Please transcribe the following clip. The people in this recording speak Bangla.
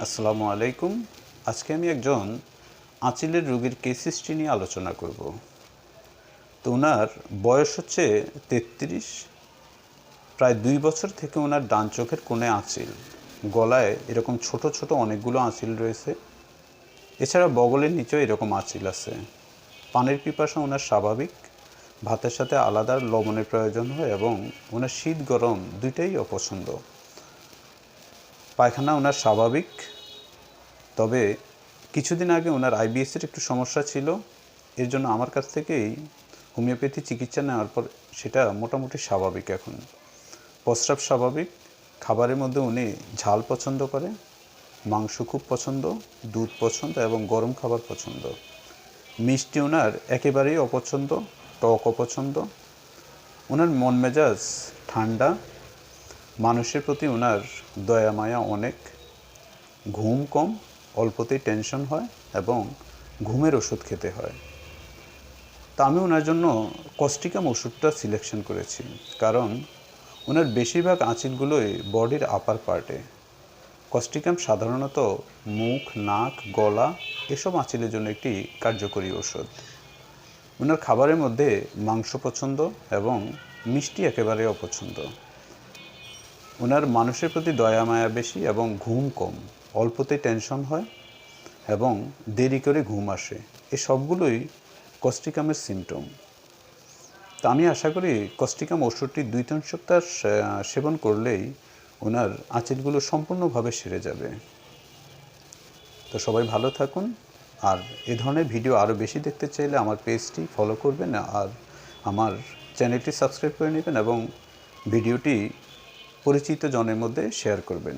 আসসালামু আলাইকুম। আজকে আমি একজন আঁচিলের রোগীর কেস হিস্ট্রি নিয়ে আলোচনা করব। তো ওনার বয়স হচ্ছে ৩৩। প্রায় ২ বছর থেকে ওনার ডান চোখের কোণে আঁচিল, গলায় এরকম ছোট ছোট অনেকগুলো আঁচিল রয়েছে। এছাড়া বগলের নিচেও এরকম আঁচিল আছে। পানির পিপাসা ওনার স্বাভাবিক, ভাতের সাথে আলাদা লবণের প্রয়োজন হয় এবং ওনার শীত গরম দুইটাই অপছন্দ। পায়খানা ওনার স্বাভাবিক, তবে কিছুদিন আগে ওনার আইবিএসের একটু সমস্যা ছিল। এর জন্য আমার কাছ থেকেই হোমিওপ্যাথি চিকিৎসা নেওয়ার পর সেটা মোটামুটি স্বাভাবিক এখন। প্রস্রাব স্বাভাবিক। খাবারের মধ্যে উনি ঝাল পছন্দ করে, মাংস খুব পছন্দ, দুধ পছন্দ এবং গরম খাবার পছন্দ। মিষ্টি ওনার একেবারেই অপছন্দ, টক অপছন্দ। ওনার মন মেজাজ ঠান্ডা, মানুষের প্রতি ওনার দয়া মায়া অনেক। ঘুম কম, অল্পতেই টেনশন হয় এবং ঘুমের ওষুধ খেতে হয়। তা আমি ওনার জন্য কস্টিকাম ওষুধটা সিলেকশন করেছি, কারণ ওনার বেশিরভাগ আঁচিলগুলোই বডির আপার পার্টে। কস্টিকাম সাধারণত মুখ, নাক, গলা এসব আঁচিলের জন্য একটি কার্যকরী ওষুধ। ওনার খাবারের মধ্যে মাংস পছন্দ এবং মিষ্টি একেবারে অপছন্দ। ওনার মানুষের প্রতি দয়া মায়া বেশি এবং ঘুম কম, অল্পতেই টেনশন হয় এবং দেরি করে ঘুম আসে। এই সবগুলোই কস্টিকামের সিমটম। তা আমি আশা করি কস্টিকাম ওষুধটি ২-৩ সপ্তাহ সেবন করলেই ওনার আঁচিলগুলো সম্পূর্ণভাবে সেরে যাবে। তো সবাই ভালো থাকুন। আর এ ধরনের ভিডিও আরও বেশি দেখতে চাইলে আমার পেজটি ফলো করবেন আর আমার চ্যানেলটি সাবস্ক্রাইব করে নেবেন এবং ভিডিওটি পরিচিত জনের মধ্যে শেয়ার করবেন।